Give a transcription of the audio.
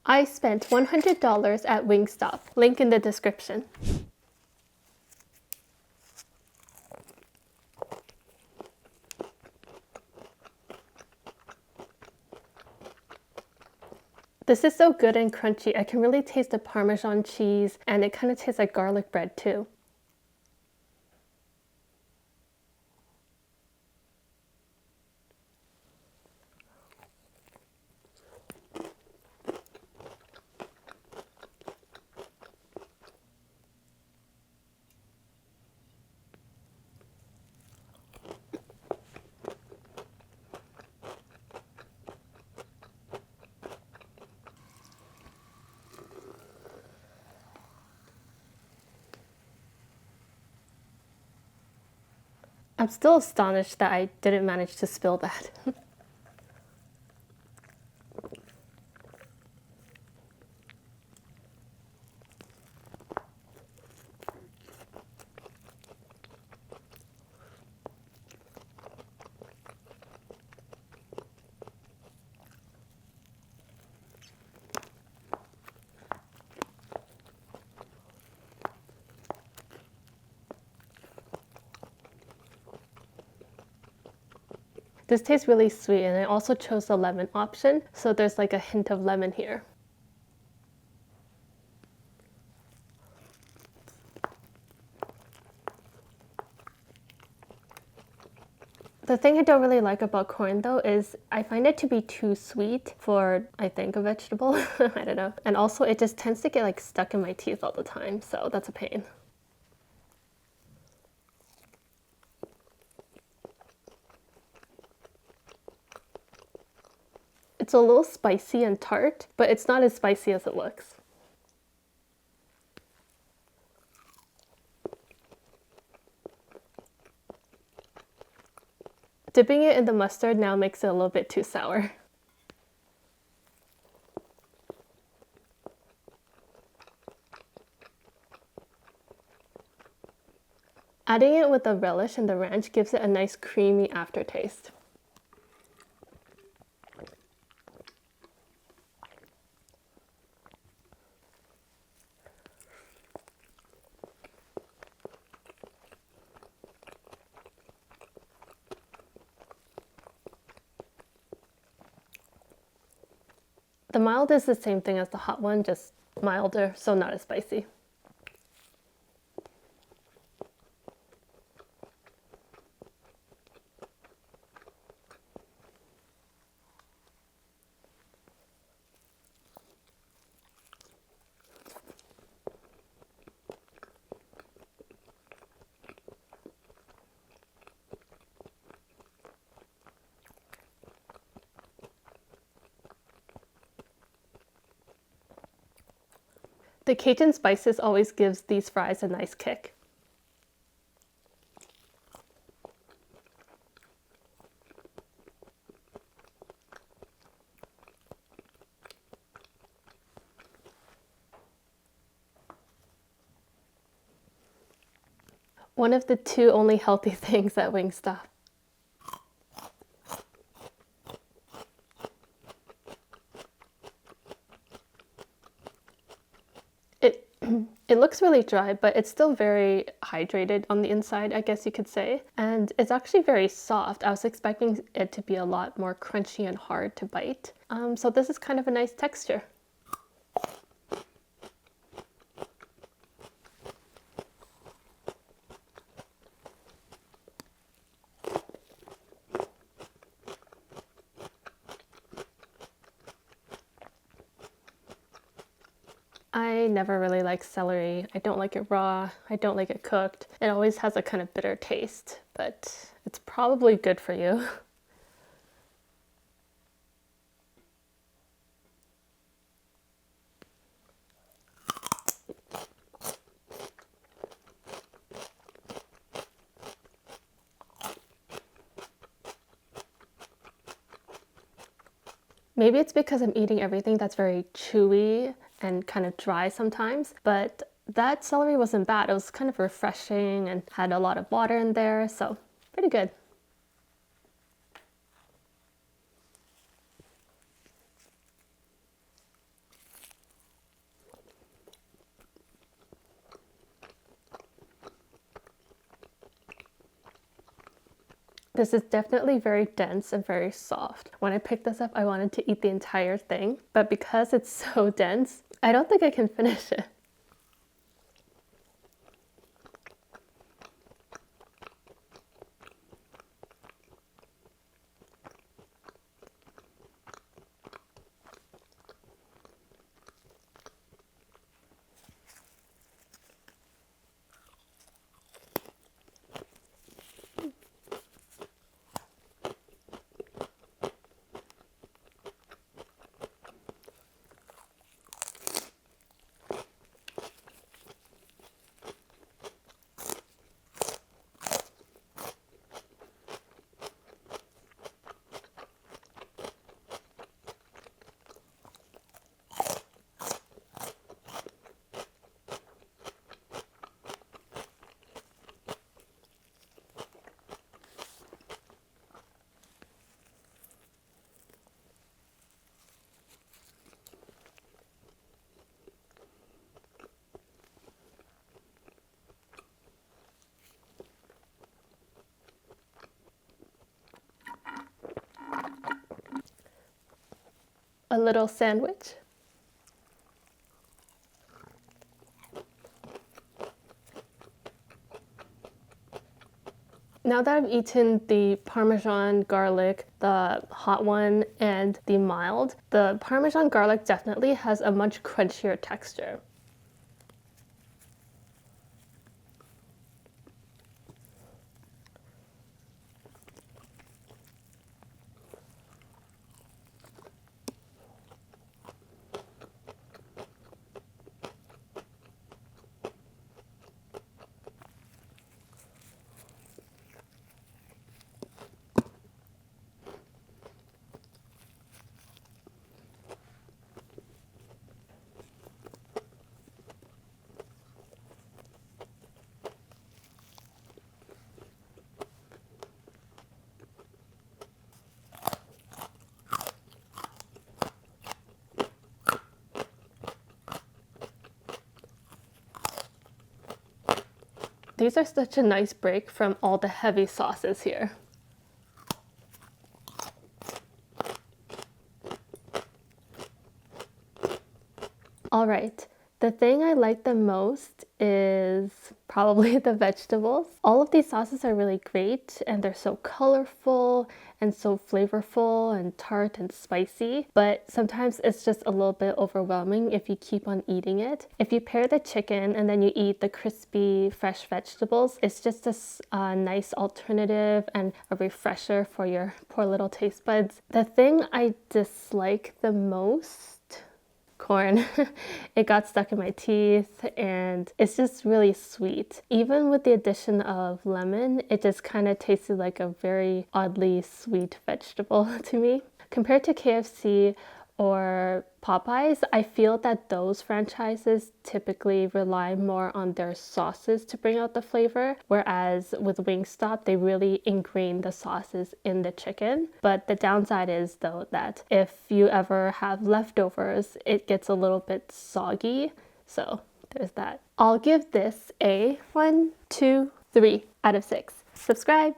I spent $100 at Wingstop. Link in the description. This is so good and crunchy. I can really taste the Parmesan cheese, and it kind of tastes like garlic bread too. I'm still astonished that I didn't manage to spill that. This tastes really sweet, and I also chose the lemon option, so there's like a hint of lemon here. The thing I don't really like about corn though is I find it to be too sweet for, I think, a vegetable. I don't know. And also it just tends to get like stuck in my teeth all the time, so that's a pain. It's a little spicy and tart, but it's not as spicy as it looks. Dipping it in the mustard now makes it a little bit too sour. Adding it with the relish and the ranch gives it a nice creamy aftertaste. The mild is the same thing as the hot one, just milder, so not as spicy. The Cajun spices always gives these fries a nice kick. One of the two only healthy things at Wingstop. It looks really dry, but it's still very hydrated on the inside, I guess you could say. And it's actually very soft. I was expecting it to be a lot more crunchy and hard to bite. So this is kind of a nice texture. I never really like celery. I don't like it raw. I don't like it cooked. It always has a kind of bitter taste, but it's probably good for you. Maybe it's because I'm eating everything that's very chewy and kind of dry sometimes, but that celery wasn't bad. It was kind of refreshing and had a lot of water in there, so pretty good. This is definitely very dense and very soft. When I picked this up, I wanted to eat the entire thing, but because it's so dense, I don't think I can finish it. A little sandwich. Now that I've eaten the Parmesan garlic, the hot one, and the mild, the Parmesan garlic definitely has a much crunchier texture. These are such a nice break from all the heavy sauces here. All right, the thing I like the most is probably the vegetables. All of these sauces are really great and they're so colorful and so flavorful and tart and spicy, but sometimes it's just a little bit overwhelming if you keep on eating it. If you pair the chicken and then you eat the crispy fresh vegetables, it's just a nice alternative and a refresher for your poor little taste buds. The thing I dislike the most, corn. It got stuck in my teeth and it's just really sweet. Even with the addition of lemon, it just kind of tasted like a very oddly sweet vegetable to me. Compared to KFC or Popeyes, I feel that those franchises typically rely more on their sauces to bring out the flavor, whereas with Wingstop, they really ingrain the sauces in the chicken. But the downside is, though, that if you ever have leftovers, it gets a little bit soggy. So there's that. I'll give this a 1, 2, 3 out of 6. Subscribe!